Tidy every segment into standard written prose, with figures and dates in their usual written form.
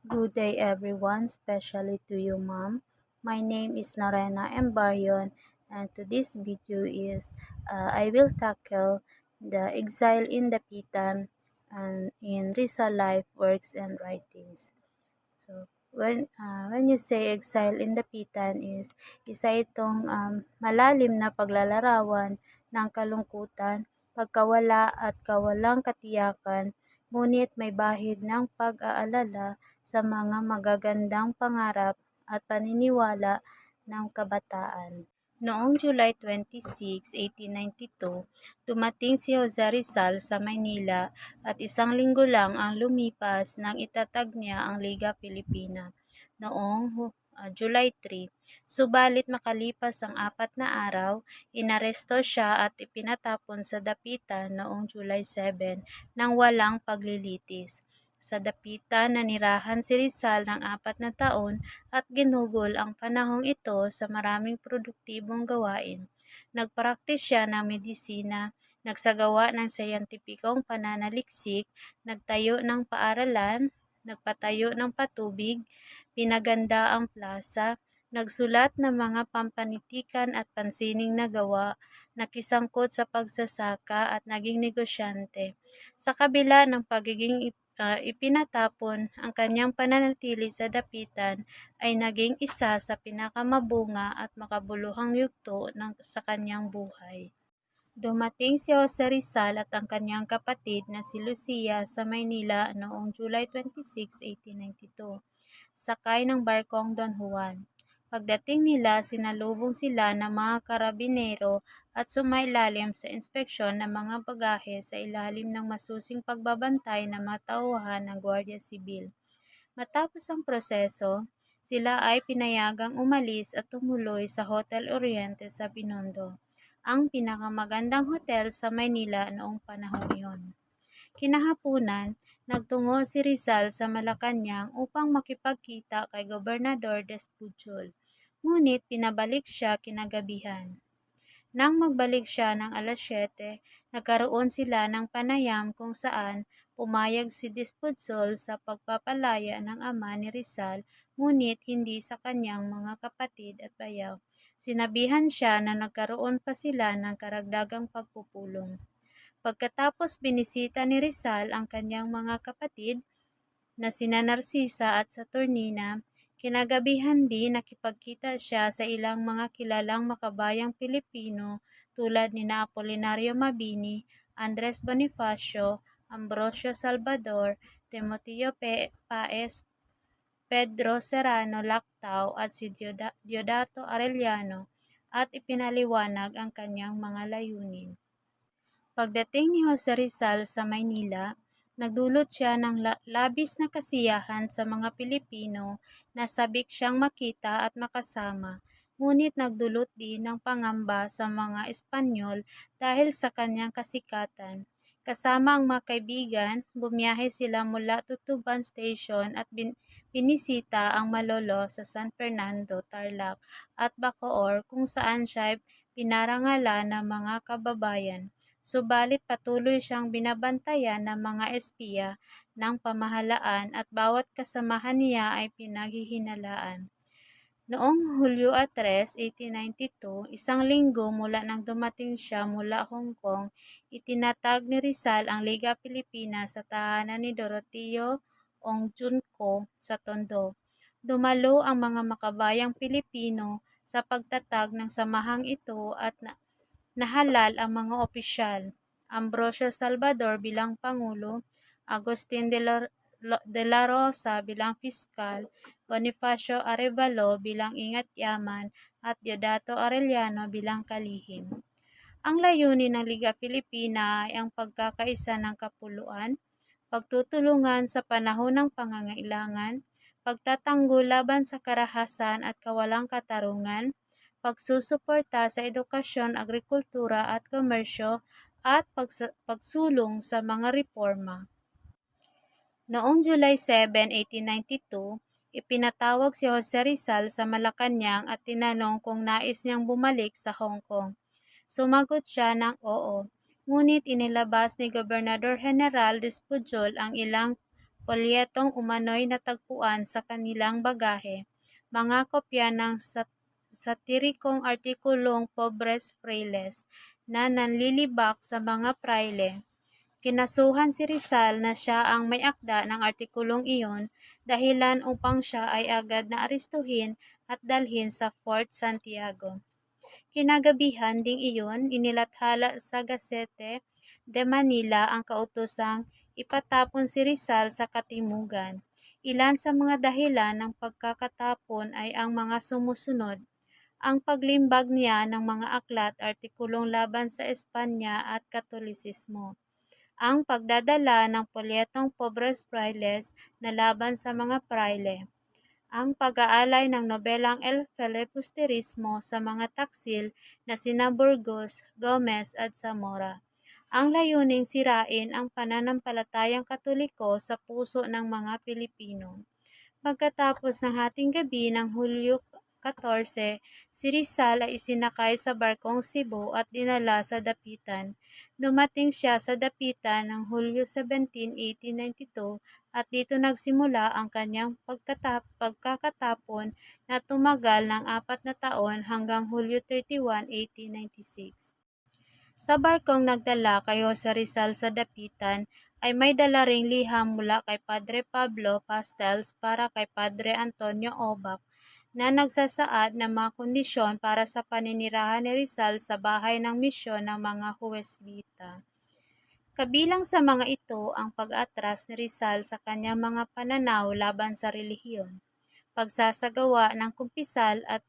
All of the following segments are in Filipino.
Good day everyone, especially to you ma'am. My name is Narena Embaryon and to this video is I will tackle the exile in Dapitan and in Rizal life, works and writings. So when you say exile in Dapitan isa itong malalim na paglalarawan ng kalungkutan, pagkawala at kawalang katiyakan, ngunit may bahid ng pag-aalala sa mga magagandang pangarap at paniniwala ng kabataan. Noong July 26, 1892, dumating si Jose Rizal sa Maynila at isang linggo lang ang lumipas nang itatag niya ang Liga Pilipina noong July 3. Subalit makalipas ang 4 na araw, inaresto siya at ipinatapon sa dapitan noong July 7 nang walang paglilitis. Sa dapitan, nanirahan si Rizal ng 4 na taon at ginugol ang panahong ito sa maraming produktibong gawain. Nagpraktis siya ng medisina, nagsagawa ng siyentipikong pananaliksik, nagtayo ng paaralan, nagpatayo ng patubig, pinaganda ang plaza, nagsulat ng mga pampanitikan at pansining na gawa, nakisangkot sa pagsasaka at naging negosyante. Sa kabila ng pagiging ipinatapon, ang kanyang pananatili sa dapitan ay naging isa sa pinakamabunga at makabuluhang yugto sa kanyang buhay. Dumating si Jose Rizal at ang kanyang kapatid na si Lucia sa Maynila noong July 26, 1892, sakay ng barkong Don Juan. Pagdating nila, sinalubong sila ng mga karabinero at sumailalim sa inspeksyon ng mga bagahe sa ilalim ng masusing pagbabantay ng mga tauhan ng Guardia Sibil. Matapos ang proseso, sila ay pinayagang umalis at tumuloy sa Hotel Oriente sa Binondo, ang pinakamagandang hotel sa Maynila noong panahong iyon. Kinahaponan, nagtungo si Rizal sa Malacanang upang makipagkita kay Gobernador Despujol, ngunit pinabalik siya kinagabihan. Nang magbalik siya ng alas 7, nagkaroon sila ng panayam kung saan pumayag si Despujol sa pagpapalaya ng ama ni Rizal, ngunit hindi sa kanyang mga kapatid at bayaw. Sinabihan siya na nagkaroon pa sila ng karagdagang pagpupulong. Pagkatapos binisita ni Rizal ang kanyang mga kapatid na sina Narcisa at Saturnina, kinagabihan din nakipagkita siya sa ilang mga kilalang makabayang Pilipino tulad ni Apolinario Mabini, Andres Bonifacio, Ambrosio Salvador, Timoteo Paez, Pedro Serrano Lactao at si Diodato Arellano at ipinaliwanag ang kanyang mga layunin. Pagdating ni Jose Rizal sa Maynila, nagdulot siya ng labis na kasiyahan sa mga Pilipino na sabik siyang makita at makasama, ngunit nagdulot din ng pangamba sa mga Espanyol dahil sa kanyang kasikatan. Kasama ang mga kaibigan, bumiyahe sila mula Tutuban Station at binisita ang Malolo sa San Fernando, Tarlac at Bacoor kung saan siya pinarangalan ng mga kababayan. Subalit patuloy siyang binabantayan ng mga espiya ng pamahalaan at bawat kasamahan niya ay pinaghihinalaan. Noong Hulyo 3, 1892, isang linggo mula nang dumating siya mula Hong Kong, itinatag ni Rizal ang Liga Pilipina sa tahanan ni Doroteo Ong Junco sa Tondo. Dumalo ang mga makabayang Pilipino sa pagtatag ng samahang ito at nahalal ang mga opisyal, Ambrosio Salvador bilang Pangulo, Agustin de la Rosa bilang Piskal, Bonifacio Arevalo bilang Ingat-yaman at Diodato Arellano bilang Kalihim. Ang layunin ng Liga Pilipina ay ang pagkakaisa ng kapuluan, pagtutulungan sa panahon ng pangangailangan, pagtatanggol laban sa karahasan at kawalang katarungan, pagsusuporta sa edukasyon, agrikultura at komersyo, at pagsulong sa mga reforma. Noong July 7, 1892, ipinatawag si Jose Rizal sa Malacanang at tinanong kung nais niyang bumalik sa Hong Kong. Sumagot siya ng oo, ngunit inilabas ni Gobernador General Despujol ang ilang polyetong umano'y natagpuan sa kanilang bagahe, mga kopya ng satirikong artikulong Pobres Frailes na nanlilibak sa mga prayle. Kinasuhan si Rizal na siya ang may akda ng artikulong iyon, dahilan upang siya ay agad na arestuhin at dalhin sa Fort Santiago. Kinagabihan ding iyon, inilathala sa Gazette de Manila ang kautosang ipatapon si Rizal sa Katimugan. Ilan sa mga dahilan ng pagkakatapon ay ang mga sumusunod: ang paglimbag niya ng mga aklat artikulong laban sa Espanya at Katolisismo, ang pagdadala ng polyetong Pobres Frailes na laban sa mga prayle, ang pag-aalay ng nobelang El Filibusterismo sa mga taksil na sina Burgos, Gomez at Zamora. Ang layuning sirain ang pananampalatayang Katoliko sa puso ng mga Pilipino. Pagkatapos ng hating gabi ng Hulyo 14, si Rizal ay isinakay sa barkong Cebu at dinala sa Dapitan. Dumating siya sa Dapitan ng Hulyo 17, 1892 at dito nagsimula ang kanyang pagkakatapon na tumagal ng 4 na taon hanggang Hulyo 31, 1896. Sa barkong nagdala kay Jose Rizal sa Dapitan ay may dala ring liham mula kay Padre Pablo Pastels para kay Padre Antonio Obac na nagsasaad ng mga kondisyon para sa paninirahan ni Rizal sa bahay ng misyon ng mga Huwesbita. Kabilang sa mga ito ang pag-atras ni Rizal sa kanyang mga pananaw laban sa relihiyon, pagsasagawa ng kumpisal at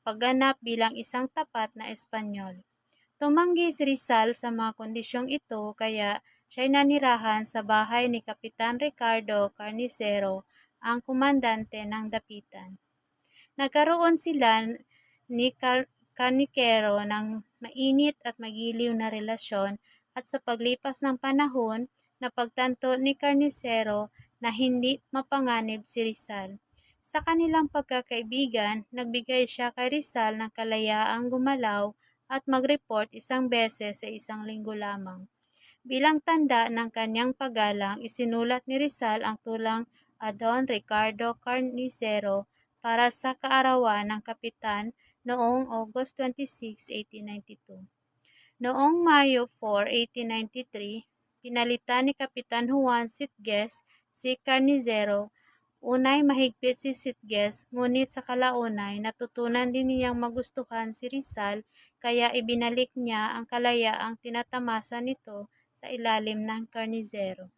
pagganap bilang isang tapat na Espanyol. Tumanggi si Rizal sa mga kondisyong ito kaya siya'y nanirahan sa bahay ni Kapitan Ricardo Carnicero, ang komandante ng Dapitan. Nagkaroon sila ni Carnicero ng mainit at magiliw na relasyon at sa paglipas ng panahon, napagtanto ni Carnicero na hindi mapanganib si Rizal. Sa kanilang pagkakaibigan, nagbigay siya kay Rizal ng kalayaang gumalaw at mag-report isang beses sa isang linggo lamang. Bilang tanda ng kanyang paggalang, isinulat ni Rizal ang tulang a Don Ricardo Carnicero para sa kaarawan ng kapitan noong August 26, 1892. Noong Mayo 4, 1893, pinalitan ni Kapitan Juan Sitges si Carnicero. Unay mahigpit si Sitges, ngunit sa kalaunay natutunan din niyang magustuhan si Rizal kaya ibinalik niya ang kalayaang tinatamasa nito sa ilalim ng Carnicero.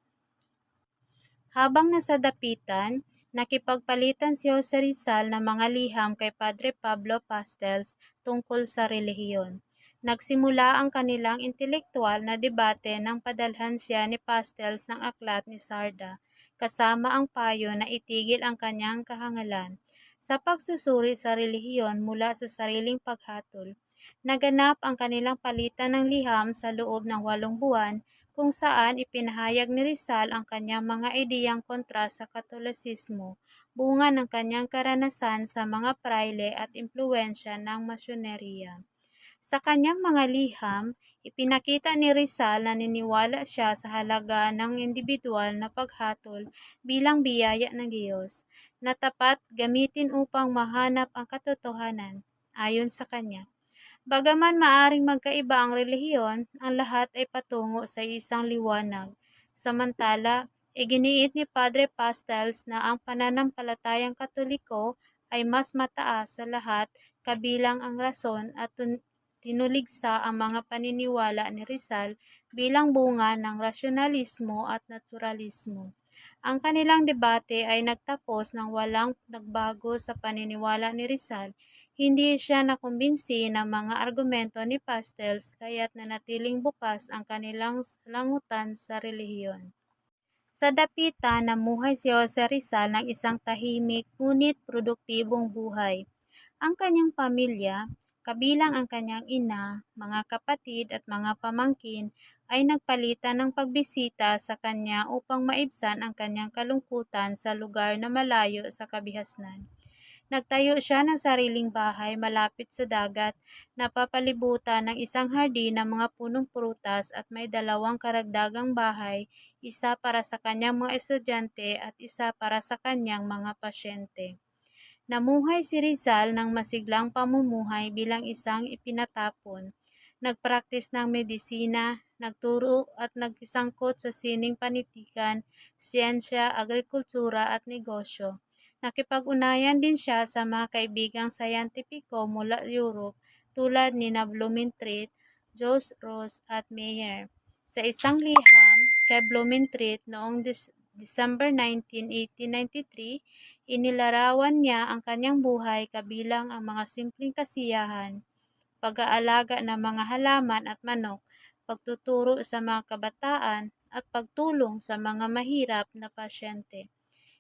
Habang nasa Dapitan, nakipagpalitan si Jose Rizal ng mga liham kay Padre Pablo Pastels tungkol sa relihiyon. Nagsimula ang kanilang intelektual na debate nang padalhan siya ni Pastels ng aklat ni Sarda, kasama ang payo na itigil ang kanyang kahangalan sa pagsusuri sa relihiyon mula sa sariling paghatol. Naganap ang kanilang palitan ng liham sa loob ng 8 buwan kung saan ipinahayag ni Rizal ang kanyang mga ideyang kontra sa Katolisismo, bunga ng kanyang karanasan sa mga prayle at impluwensya ng masyoneriya. Sa kanyang mga liham, ipinakita ni Rizal na naniniwala siya sa halaga ng individual na paghatol bilang biyaya ng Diyos, na tapat gamitin upang mahanap ang katotohanan. Ayon sa kanya, bagaman maaring magkaiba ang relihiyon, ang lahat ay patungo sa isang liwanag. Samantala, iginiit ni Padre Pastels na ang pananampalatayang Katoliko ay mas mataas sa lahat, kabilang ang rason at tinuligsa ang mga paniniwala ni Rizal bilang bunga ng rasyonalismo at naturalismo. Ang kanilang debate ay nagtapos nang walang nagbago sa paniniwala ni Rizal. Hindi siya nakumbinsi ng mga argumento ni Pastels kaya't nanatiling bukas ang kanilang langutan sa relihiyon. Sa Dapitan, namuhay si Jose Rizal ng isang tahimik ngunit produktibong buhay. Ang kanyang pamilya, kabilang ang kanyang ina, mga kapatid at mga pamangkin, ay nagpalitan ng pagbisita sa kanya upang maibsan ang kanyang kalungkutan sa lugar na malayo sa kabihasnan. Nagtayo siya ng sariling bahay malapit sa dagat, napapalibutan ng isang hardin ng mga punong prutas at may dalawang karagdagang bahay, isa para sa kanyang mga estudyante at isa para sa kanyang mga pasyente. Namuhay si Rizal ng masiglang pamumuhay bilang isang ipinatapon. Nagpraktis ng medisina, nagturo at nagsangkot sa sining panitikan, siyensya, agrikultura at negosyo. Nakipag-unayan din siya sa mga kaibigang sayantipiko mula Europe tulad ni Blumentritt, Jos Ross at Mayer. Sa isang liham kay Blumentritt noong December 19, 1893, inilarawan niya ang kanyang buhay kabilang ang mga simpleng kasiyahan, pag-aalaga ng mga halaman at manok, pagtuturo sa mga kabataan, at pagtulong sa mga mahirap na pasyente.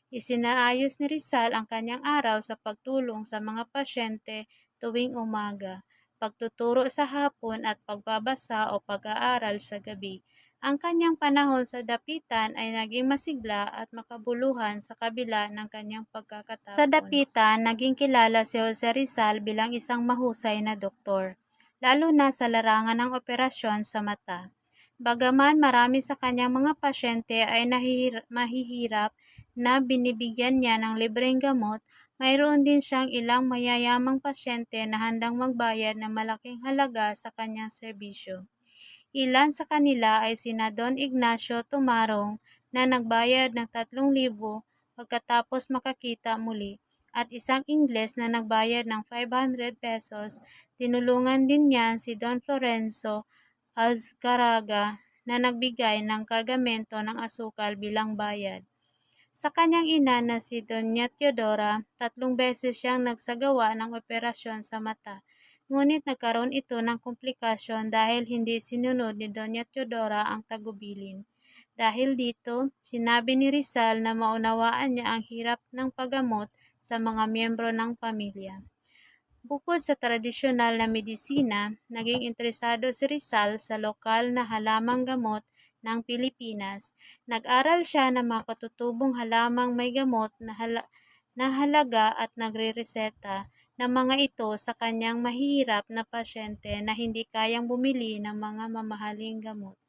Isinaayos ni Rizal ang kanyang araw sa pagtulong sa mga pasyente tuwing umaga, pagtuturo sa hapon at pagbabasa o pag-aaral sa gabi. Ang kanyang panahon sa dapitan ay naging masigla at makabuluhan sa kabila ng kanyang pagkakatapon. Sa dapitan, naging kilala si Jose Rizal bilang isang mahusay na doktor, lalo na sa larangan ng operasyon sa mata. Bagaman marami sa kanyang mga pasyente ay mahihirap na binibigyan niya ng libreng gamot, mayroon din siyang ilang mayayamang pasyente na handang magbayad ng malaking halaga sa kanyang serbisyo. Ilan sa kanila ay sina Don Ignacio Tumarong na nagbayad ng 3,000 pagkatapos makakita muli, at isang Ingles na nagbayad ng 500 pesos. Tinulungan din niya si Don Florenzo Azcaraga na nagbigay ng kargamento ng asukal bilang bayad. Sa kanyang ina na si Doña Teodora, 3 beses siyang nagsagawa ng operasyon sa mata. Ngunit nagkaroon ito ng komplikasyon dahil hindi sinunod ni Doña Teodora ang tagubilin. Dahil dito, sinabi ni Rizal na maunawaan niya ang hirap ng paggamot sa mga miyembro ng pamilya. Bukod sa tradisyonal na medisina, naging interesado si Rizal sa lokal na halamang gamot ng Pilipinas. Nag-aral siya ng mga katutubong halamang may gamot na halaga at nagre-reseta ng mga ito sa kanyang mahihirap na pasyente na hindi kayang bumili ng mga mamahaling gamot.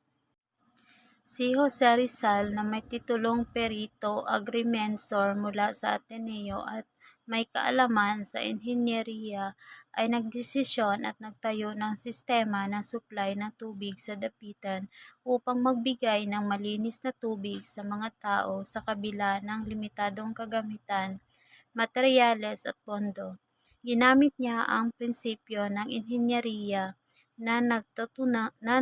Si Jose Rizal na may titulong Perito Agrimensor mula sa Ateneo at may kaalaman sa inhinyeriya ay nagdesisyon at nagtayo ng sistema ng supply ng tubig sa dapitan upang magbigay ng malinis na tubig sa mga tao sa kabila ng limitadong kagamitan, materyales at pondo. Ginamit niya ang prinsipyo ng inhinyeriya na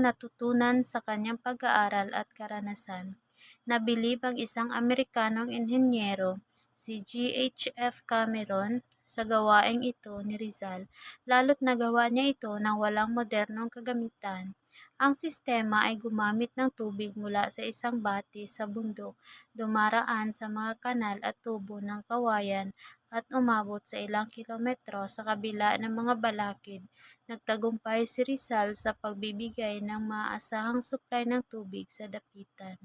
natutunan sa kanyang pag-aaral at karanasan. Nabilib ang isang Amerikanong inhinyero, si G.H.F. Cameron, sa gawaing ito ni Rizal, lalo't nagawa niya ito nang walang modernong kagamitan. Ang sistema ay gumamit ng tubig mula sa isang bati sa bundok, dumaraan sa mga kanal at tubo ng kawayan at umabot sa ilang kilometro sa kabila ng mga balakid. Nagtagumpay si Rizal sa pagbibigay ng maaasahang supply ng tubig sa dapitan.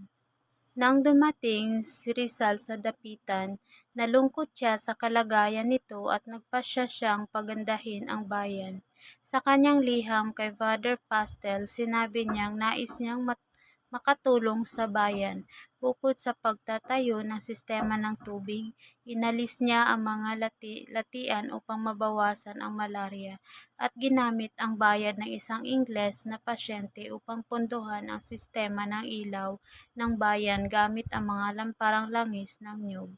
Nang dumating si Rizal sa dapitan, nalungkot siya sa kalagayan nito at nagpasya siyang pagandahin ang bayan. Sa kanyang liham kay Father Pastel, sinabi niyang nais niyang makatulong sa bayan. Bukod sa pagtatayo ng sistema ng tubig, inalis niya ang mga latian upang mabawasan ang malarya at ginamit ang bayad ng isang Ingles na pasyente upang pondohan ang sistema ng ilaw ng bayan gamit ang mga lamparang langis ng niyog.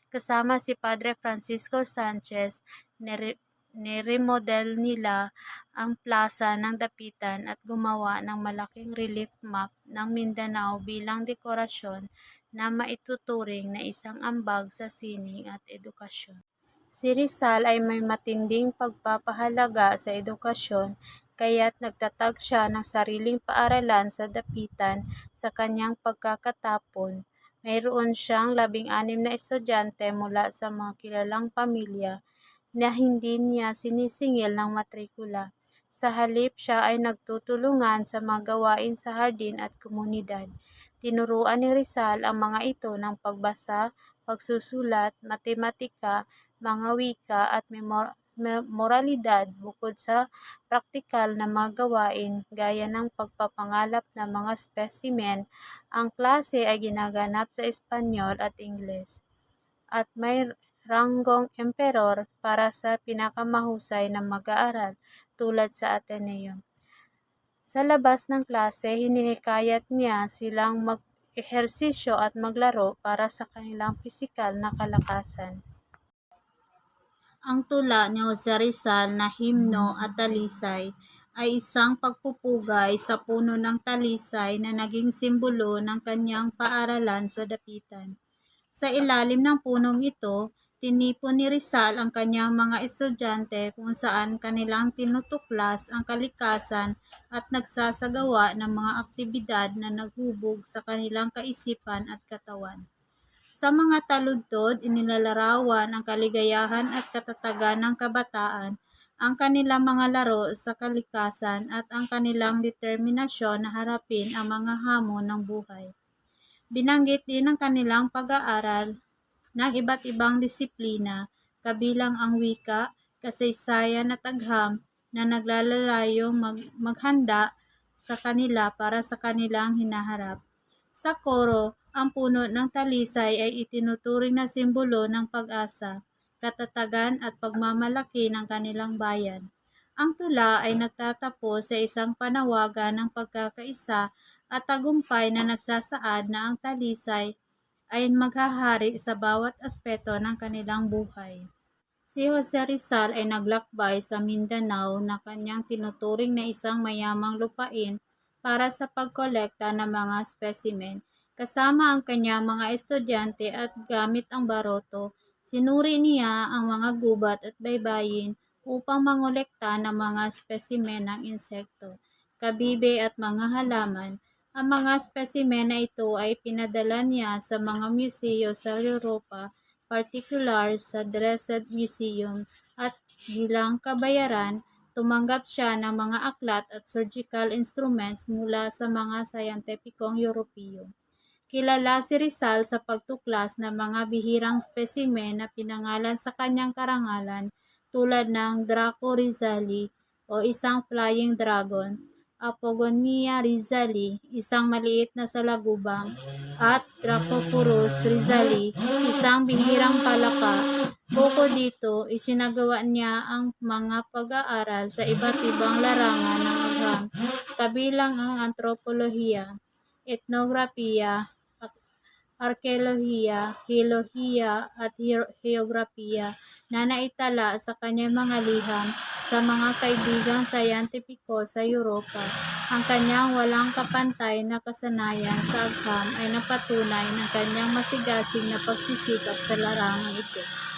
Kasama si Padre Francisco Sanchez, niremodel nila ang plaza ng dapitan at gumawa ng malaking relief map ng Mindanao bilang dekorasyon na maituturing na isang ambag sa sining at edukasyon. Si Rizal ay may matinding pagpapahalaga sa edukasyon kaya't nagtatag siya ng sariling paaralan sa dapitan sa kanyang pagkakatapon. Mayroon siyang 16 na estudyante mula sa mga kilalang pamilya na hindi niya sinisingil ng matrikula. Sa halip siya ay nagtutulungan sa mga gawain sa hardin at komunidad. Tinuruan ni Rizal ang mga ito ng pagbasa, pagsusulat, matematika, mga wika at moralidad bukod sa praktikal na mga gawain gaya ng pagpapangalap ng mga specimen. Ang klase ay ginaganap sa Espanyol at Ingles at may ranggong emperor para sa pinakamahusay na mag-aaral tulad sa Ateneo. Sa labas ng klase, hinihikayat niya silang mag-ehersisyo at maglaro para sa kanilang pisikal na kalakasan. Ang tula ni Jose Rizal na Himno at Talisay ay isang pagpupugay sa puno ng talisay na naging simbolo ng kanyang paaralan sa Dapitan. Sa ilalim ng punong ito, tinipon ni Rizal ang kanyang mga estudyante kung saan kanilang tinutuklas ang kalikasan at nagsasagawa ng mga aktibidad na naghubog sa kanilang kaisipan at katawan. Sa mga taludtod, inilalarawan ang kaligayahan at katatagan ng kabataan, ang kanilang mga laro sa kalikasan at ang kanilang determinasyon na harapin ang mga hamon ng buhay. Binanggit din ang kanilang pag-aaral ng iba't ibang disiplina, kabilang ang wika, kasaysayan at agham na naglalalayong maghanda sa kanila para sa kanilang hinaharap. Sa koro, ang puno ng talisay ay itinuturing na simbolo ng pag-asa, katatagan at pagmamalaki ng kanilang bayan. Ang tula ay nagtatapos sa isang panawagan ng pagkakaisa at tagumpay na nagsasaad na ang talisay ay maghahari sa bawat aspeto ng kanilang buhay. Si Jose Rizal ay naglakbay sa Mindanao na kanyang tinuturing na isang mayamang lupain para sa pagkolekta ng mga specimen. Kasama ang kanyang mga estudyante at gamit ang baroto, sinuri niya ang mga gubat at baybayin upang mangolekta ng mga specimen ng insekto, kabibe at mga halaman. Ang mga specimen na ito ay pinadala niya sa mga museo sa Europa, partikular sa Dresden Museum, at bilang kabayaran, tumanggap siya ng mga aklat at surgical instruments mula sa mga sayantipikong Europeo. Kilala si Rizal sa pagtuklas ng mga bihirang spesimen na pinangalan sa kanyang karangalan tulad ng Draco rizali o isang flying dragon, Apogonia rizali, isang maliit na salagubang, at Dracopurus rizali, isang bihirang palaka. Bukod dito, isinagawa niya ang mga pag-aaral sa iba't ibang larangan ng agham, kabilang ang antropolohiya, etnografiya, arkeolohiya, geolohiya at heografiya na naitala sa kanyang mga liham sa mga kaibigang sayantipiko sa Europa. Ang kanyang walang kapantay na kasanayan sa agham ay napatunay ng kanyang masigasig na pagsisikap sa larangang ito.